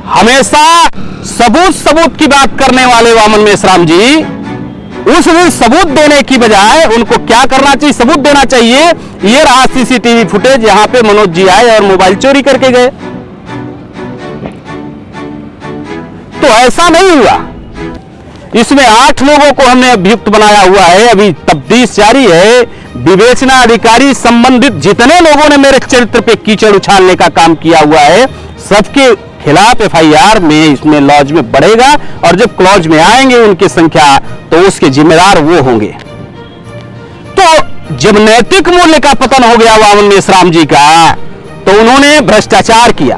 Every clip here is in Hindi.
हमेशा सबूत सबूत की बात करने वाले वामन मेश्राम जी, उस दिन सबूत देने की बजाय उनको क्या करना चाहिए, सबूत देना चाहिए। ये रहा सीसीटीवी फुटेज, यहां पे मनोज जी आए और मोबाइल चोरी करके गए। तो ऐसा नहीं हुआ। इसमें 8 लोगों को हमने अभियुक्त बनाया हुआ है, अभी तफ्तीश जारी है। विवेचना अधिकारी संबंधित जितने लोगों ने मेरे चरित्र पे कीचड़ उछालने का काम किया हुआ है, सबके खिलाफ एफआईआर में इसमें लॉज में बढ़ेगा, और जब क्लॉज में आएंगे उनकी संख्या, तो उसके जिम्मेदार वो होंगे। तो जब नैतिक मूल्य का पतन हो गया वामन मेश्राम जी का, तो उन्होंने भ्रष्टाचार किया।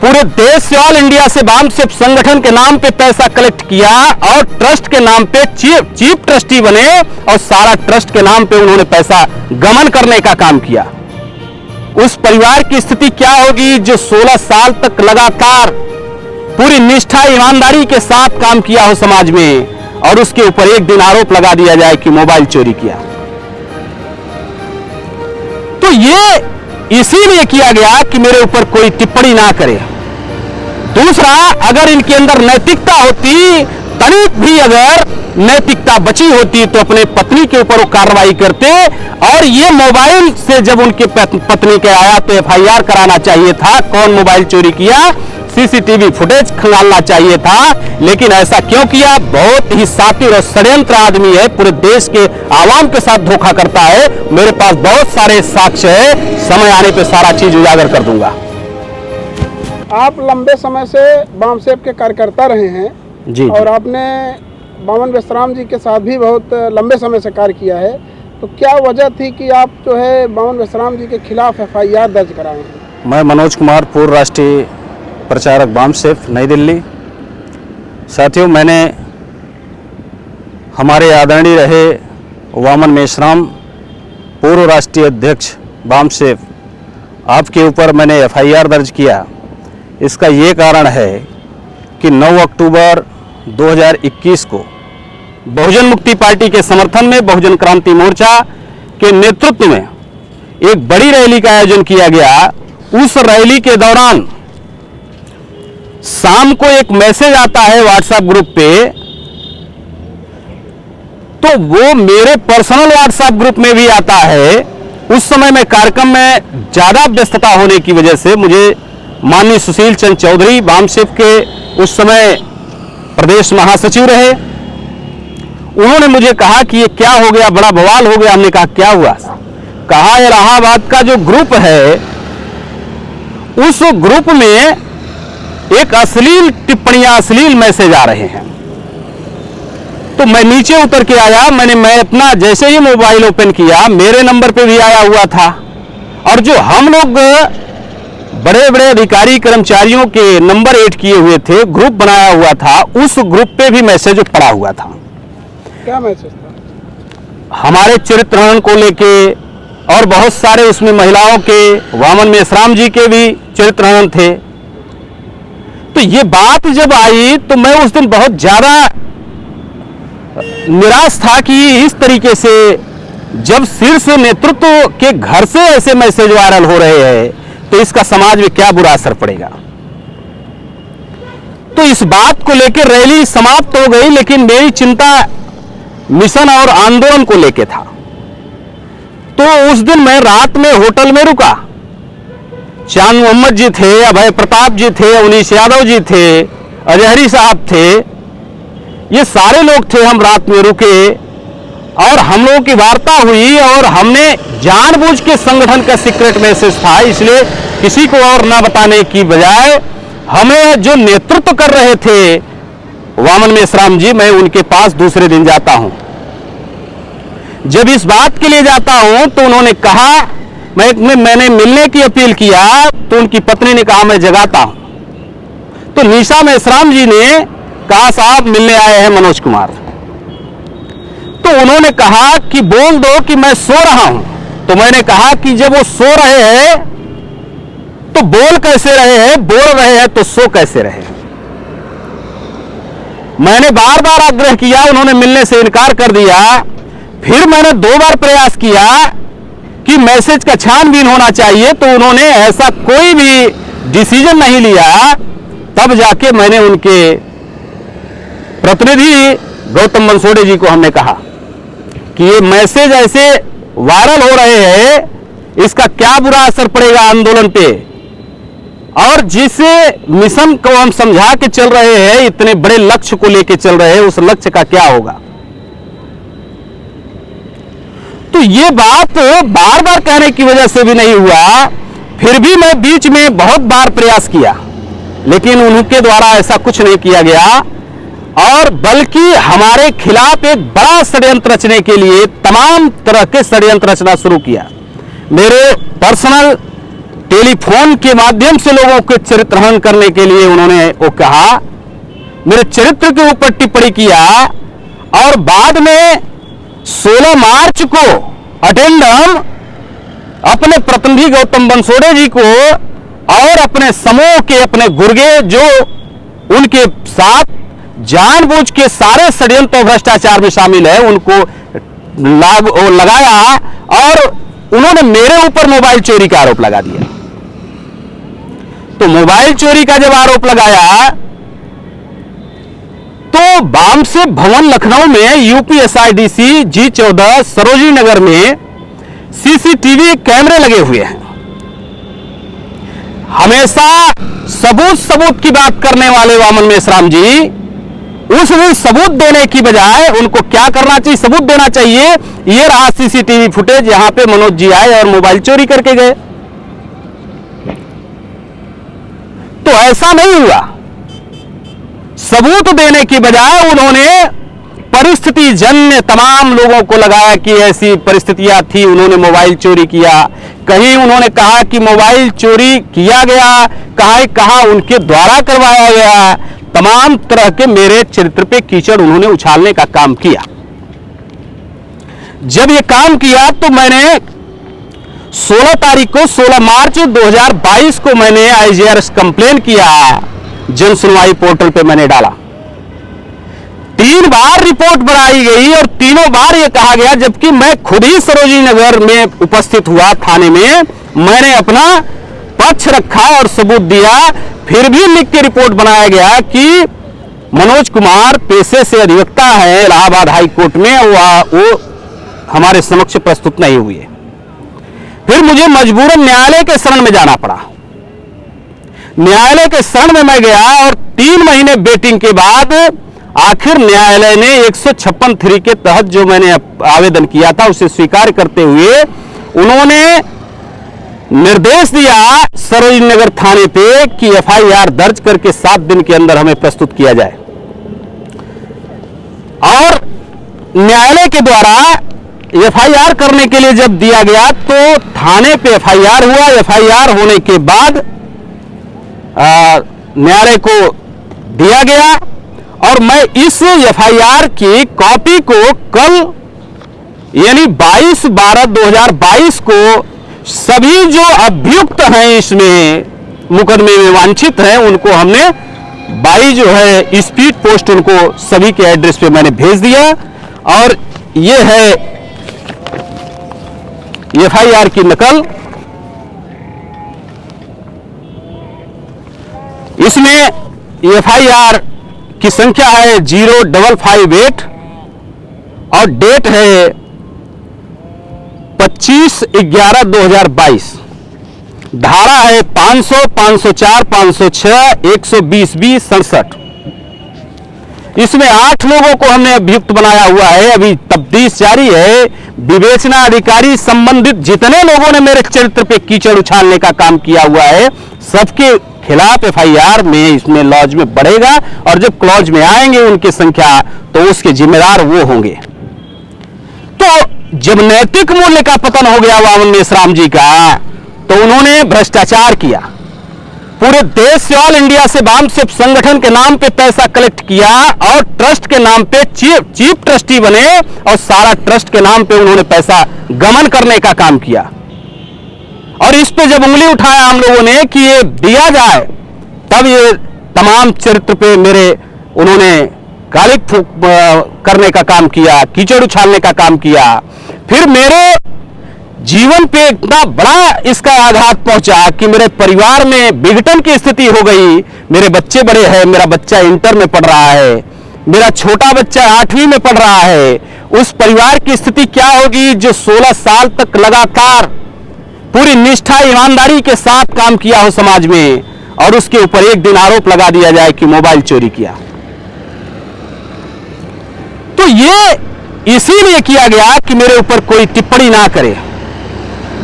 पूरे देश से, ऑल इंडिया से वामसेफ संगठन के नाम पे पैसा कलेक्ट किया और ट्रस्ट के नाम पे चीफ ट्रस्टी बने, और सारा ट्रस्ट के नाम पे उन्होंने पैसा गमन करने का काम किया। उस परिवार की स्थिति क्या होगी जो 16 साल तक लगातार पूरी निष्ठा ईमानदारी के साथ काम किया हो समाज में, और उसके ऊपर एक दिन आरोप लगा दिया जाए कि मोबाइल चोरी किया। तो ये इसीलिए किया गया कि मेरे ऊपर कोई टिप्पणी ना करे। दूसरा, अगर इनके अंदर नैतिकता होती, तनिक भी अगर नैतिकता बची होती, तो अपने पत्नी के ऊपर वो कार्रवाई करते, और ये मोबाइल से जब उनके पत्नी के आया तो एफआईआर कराना चाहिए था। कौन मोबाइल चोरी किया, सीसीटीवी फुटेज खंगालना चाहिए था। लेकिन ऐसा क्यों किया? बहुत ही शातिर और षड्यंत्र आदमी है, पूरे देश के आवाम के साथ धोखा करता है। मेरे पास बहुत सारे साक्ष्य है, समय आने पे सारा चीज उजागर कर दूंगा। आप लंबे समय से वामसेफ के कार्यकर्ता रहे हैं जी, और आपने वामन मेश्राम जी के साथ भी बहुत लंबे समय से कार्य किया है। तो क्या वजह थी कि आप जो है वामन मेश्राम जी के खिलाफ एफआईआर दर्ज कराए हैं? मैं मनोज कुमार, पूर्व राष्ट्रीय प्रचारक वामसेफ, नई दिल्ली। साथियों, मैंने हमारे आदरणीय रहे वामन मेश्राम, पूर्व राष्ट्रीय अध्यक्ष वामसेफ, आपके ऊपर मैंने एफआईआर दर्ज किया। इसका ये कारण है कि 9 अक्टूबर 2021 को बहुजन मुक्ति पार्टी के समर्थन में बहुजन क्रांति मोर्चा के नेतृत्व में एक बड़ी रैली का आयोजन किया गया। उस रैली के दौरान शाम को एक मैसेज आता है व्हाट्सएप ग्रुप पे, तो वो मेरे पर्सनल व्हाट्सएप ग्रुप में भी आता है। उस समय मैं कार्यक्रम में ज्यादा व्यस्तता होने की वजह से मुझे माननीय सुशील चंद्र चौधरी, वामसेफ के उस समय प्रदेश महासचिव रहे, उन्होंने मुझे कहा कि ये क्या हो गया, बड़ा बवाल हो गया। हमने कहा क्या हुआ? कहा इलाहाबाद का जो ग्रुप है, उस ग्रुप में एक अश्लील टिप्पणियां, अश्लील मैसेज आ रहे हैं। तो मैं नीचे उतर के आया, मैं अपना जैसे ही मोबाइल ओपन किया, मेरे नंबर पे भी आया हुआ था, और जो हम लोग बड़े बड़े अधिकारी कर्मचारियों के नंबर ऐड किए हुए थे, ग्रुप बनाया हुआ था, उस ग्रुप पे भी मैसेज पड़ा हुआ था। क्या मैसेज था? हमारे चरित्र हनन को लेके, और बहुत सारे उसमें महिलाओं के, वामन मेश्राम जी के भी चरित्र हनन थे। तो ये बात जब आई तो मैं उस दिन बहुत ज्यादा निराश था कि इस तरीके से जब शीर्ष नेतृत्व के घर से ऐसे मैसेज वायरल हो रहे हैं, तो इसका समाज में क्या बुरा असर पड़ेगा। तो इस बात को लेकर रैली समाप्त हो गई, लेकिन मेरी चिंता मिशन और आंदोलन को लेकर था। तो उस दिन मैं रात में होटल में रुका। चांद मोहम्मद जी थे, अभय प्रताप जी थे, उनीश यादव जी थे, अजहरी साहब थे, ये सारे लोग थे। हम रात में रुके और हम लोगों की वार्ता हुई, और हमने जानबूझ के संगठन का सीक्रेट मैसेज था, इसलिए किसी को और ना बताने की बजाय हमें जो नेतृत्व कर रहे थे वामन मेश्राम जी, मैं उनके पास दूसरे दिन जाता हूं। जब इस बात के लिए जाता हूं तो उन्होंने कहा, मैंने मिलने की अपील किया, तो उनकी पत्नी ने कहा मैं जगाता हूं। तो निशा मेश्राम जी ने कहा साहब मिलने आए हैं मनोज कुमार। तो उन्होंने कहा कि बोल दो कि मैं सो रहा हूं। तो मैंने कहा कि जब वो सो रहे हैं तो बोल कैसे रहे हैं, बोल रहे हैं तो सो कैसे रहे। मैंने बार बार आग्रह किया, उन्होंने मिलने से इनकार कर दिया। फिर मैंने 2 बार प्रयास किया कि मैसेज का छानबीन होना चाहिए, तो उन्होंने ऐसा कोई भी डिसीजन नहीं लिया। तब तब जाके मैंने उनके प्रतिनिधि गौतम बंसोड़े जी को हमने कहा कि ये मैसेज ऐसे वायरल हो रहे हैं, इसका क्या बुरा असर पड़ेगा आंदोलन पे, और जिस मिशन को हम समझा के चल रहे हैं, इतने बड़े लक्ष्य को लेके चल रहे हैं, उस लक्ष्य का क्या होगा। तो ये बात बार बार कहने की वजह से भी नहीं हुआ, फिर भी मैं बीच में बहुत बार प्रयास किया, लेकिन उनके द्वारा ऐसा कुछ नहीं किया गया, और बल्कि हमारे खिलाफ एक बड़ा षड्यंत्र रचने के लिए तमाम तरह के षड्यंत्र रचना शुरू किया। मेरे पर्सनल टेलीफोन के माध्यम से लोगों के चरित्र हनन करने के लिए उन्होंने वो कहा, मेरे चरित्र के ऊपर टिप्पणी किया, और बाद में 16 मार्च को अटेंडम अपने प्रतिनिधि गौतम बंसोड़े जी को और अपने समूह के अपने गुर्गे जो उनके साथ जानबूझ के सारे षड्यंत्र और भ्रष्टाचार में शामिल है, उनको लगाया, और उन्होंने मेरे ऊपर मोबाइल चोरी का आरोप लगा दिया। तो मोबाइल चोरी का जब आरोप लगाया तो बामसे भवन लखनऊ में यूपीएसआईडीसी G14 सरोजिनी नगर में सीसीटीवी कैमरे लगे हुए हैं। हमेशा सबूत की बात करने वाले वामन मेश्राम जी, उस सबूत देने की बजाय उनको क्या करना चाहिए, सबूत देना चाहिए। ये रहा सीसीटीवी फुटेज, यहां पे मनोज जी आए और मोबाइल चोरी करके गए। तो ऐसा नहीं हुआ। सबूत देने की बजाय उन्होंने परिस्थिति जन्य तमाम लोगों को लगाया कि ऐसी परिस्थितियां थी, उन्होंने मोबाइल चोरी किया। कहीं उन्होंने कहा कि मोबाइल चोरी किया गया, कहा उनके द्वारा करवाया गया। तमाम तरह के मेरे चरित्र पे कीचड़ उन्होंने उछालने का काम किया। जब ये काम किया तो मैंने 16 मार्च 2022 को मैंने IGRS कंप्लेन किया, जन सुनवाई पोर्टल पे मैंने डाला। 3 बार रिपोर्ट बनाई गई और तीनों बार यह कहा गया, जबकि मैं खुद ही सरोजिनी नगर में उपस्थित हुआ थाने में, मैंने अपना पक्ष रखा और सबूत दिया, फिर भी लिख के रिपोर्ट बनाया गया कि मनोज कुमार पेशे से अधिवक्ता है इलाहाबाद हाई कोर्ट में, वो हमारे समक्ष प्रस्तुत नहीं हुए। फिर मुझे मजबूरन न्यायालय के शरण में जाना पड़ा। न्यायालय के शरण में मैं गया और 3 महीने वेटिंग के बाद आखिर न्यायालय ने 156(3) के तहत जो मैंने आवेदन किया था उसे स्वीकार करते हुए उन्होंने निर्देश दिया सरोजिनी नगर थाने पे कि FIR दर्ज करके 7 दिन के अंदर हमें प्रस्तुत किया जाए। और न्यायालय के द्वारा FIR करने के लिए जब दिया गया तो थाने पे FIR हुआ। FIR होने के बाद न्यायालय को दिया गया और मैं इस FIR की कॉपी को कल यानी 22/12/2022 को सभी जो अभियुक्त हैं इसमें मुकदमे में वांछित हैं उनको हमने बाई जो है स्पीड पोस्ट उनको सभी के एड्रेस पे मैंने भेज दिया। और ये है FIR की नकल। इसमें FIR की संख्या है 0558 और डेट है 25/11/2022। धारा है 500, 504, 506, 120B, 67। इसमें 8 लोगों को हमने अभियुक्त बनाया हुआ है। अभी तफ्तीश जारी है। विवेचना अधिकारी संबंधित जितने लोगों ने मेरे चरित्र पे कीचड़ उछालने का काम किया हुआ है सबके खिलाफ FIR में इसमें लॉज में बढ़ेगा और जब क्लॉज में आएंगे उनकी संख्या तो उसके जिम्मेदार वो होंगे। तो जब नैतिक मूल्य का पतन हो गया वामन मेश्राम जी का तो उन्होंने भ्रष्टाचार किया। पूरे देश से ऑल इंडिया से वाम से संगठन के नाम पे पैसा कलेक्ट किया और ट्रस्ट के नाम पे चीफ ट्रस्टी बने और सारा ट्रस्ट के नाम पे उन्होंने पैसा गमन करने का काम किया। और इस पे जब उंगली उठाया हम लोगों ने कि ये दिया जाए तब ये तमाम चरित्र पे मेरे उन्होंने गालिब करने का काम किया, कीचड़ उछालने का काम किया। फिर मेरे जीवन पे इतना बड़ा इसका आघात पहुंचा कि मेरे परिवार में विघटन की स्थिति हो गई। मेरे बच्चे बड़े हैं, मेरा बच्चा इंटर में पढ़ रहा है, मेरा छोटा बच्चा 8वीं में पढ़ रहा है। उस परिवार की स्थिति क्या होगी जो 16 साल तक लगातार पूरी निष्ठा ईमानदारी के साथ काम किया हो समाज में, और उसके ऊपर एक दिन आरोप लगा दिया जाए कि मोबाइल चोरी किया। तो ये इसीलिए किया गया कि मेरे ऊपर कोई टिप्पणी ना करे।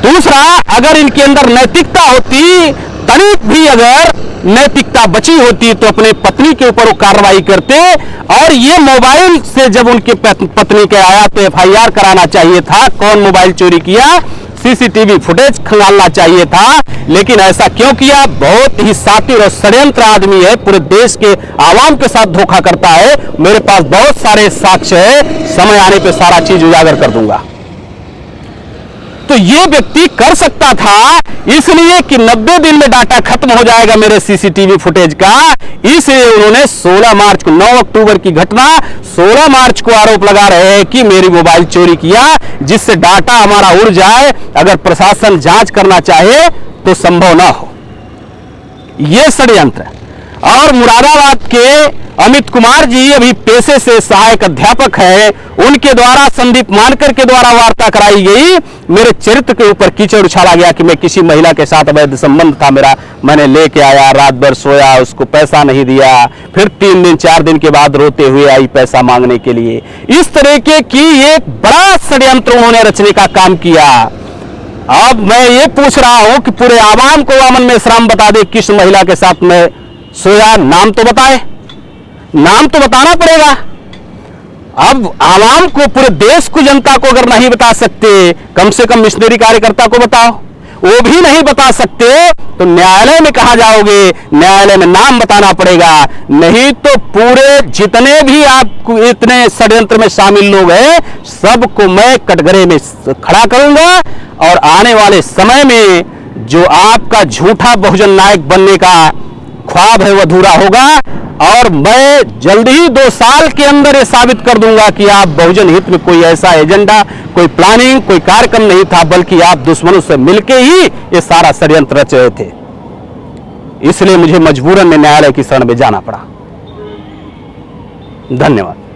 दूसरा, अगर इनके अंदर नैतिकता होती, तनिक भी अगर नैतिकता बची होती तो अपने पत्नी के ऊपर वो कार्रवाई करते, और ये मोबाइल से जब उनके पत्नी के आया तो एफआईआर कराना चाहिए था। कौन मोबाइल चोरी किया, सीसीटीवी फुटेज खंगालना चाहिए था। लेकिन ऐसा क्यों किया? बहुत ही सातिर और षड्यंत्र आदमी है, पूरे देश के आवाम के साथ धोखा करता है। मेरे पास बहुत सारे साक्ष्य है, समय आने पे सारा चीज उजागर कर दूंगा। तो ये व्यक्ति कर सकता था इसलिए कि 90 दिन में डाटा खत्म हो जाएगा मेरे सीसीटीवी फुटेज का, इसलिए उन्होंने 16 मार्च को, 9 अक्टूबर की घटना, 16 मार्च को आरोप लगा रहे हैं कि मेरी मोबाइल चोरी किया, जिससे डाटा हमारा उड़ जाए। अगर प्रशासन जांच करना चाहे तो संभव ना हो। यह षड्यंत्र है। और मुरादाबाद के अमित कुमार जी अभी पेशे से सहायक अध्यापक है, उनके द्वारा संदीप मानकर के द्वारा वार्ता कराई गई। मेरे चरित्र के ऊपर कीचड़ उछाला गया कि मैं किसी महिला के साथ अवैध संबंध था मेरा, मैंने लेके आया, रात भर सोया, उसको पैसा नहीं दिया, फिर 3 दिन 4 दिन के बाद रोते हुए आई पैसा मांगने के लिए। इस तरीके की एक बड़ा षड्यंत्र उन्होंने रचने का काम किया। अब मैं ये पूछ रहा हूं कि पूरे आवाम को वामन मेश्राम बता दे किस महिला के साथ मैं सोया, नाम तो बताए, नाम तो बताना पड़ेगा। अब आवाम को, पूरे देश को, जनता को अगर नहीं बता सकते, कम से कम मिशनरी कार्यकर्ता को बताओ। वो भी नहीं बता सकते तो न्यायालय में कहां जाओगे? न्यायालय में नाम बताना पड़ेगा। नहीं तो पूरे जितने भी आप इतने षड्यंत्र में शामिल लोग हैं, सबको मैं कटघरे में खड़ा करूंगा, और आने वाले समय में जो आपका झूठा बहुजन नायक बनने का ख्वाब है वो अधूरा होगा। और मैं जल्दी ही 2 साल के अंदर ये साबित कर दूंगा कि आप बहुजन हित में कोई ऐसा एजेंडा, कोई प्लानिंग, कोई कार्यक्रम नहीं था, बल्कि आप दुश्मनों से मिलके ही ये सारा षड्यंत्र रच रहे थे। इसलिए मुझे मजबूरन में न्यायालय की शरण में जाना पड़ा। धन्यवाद।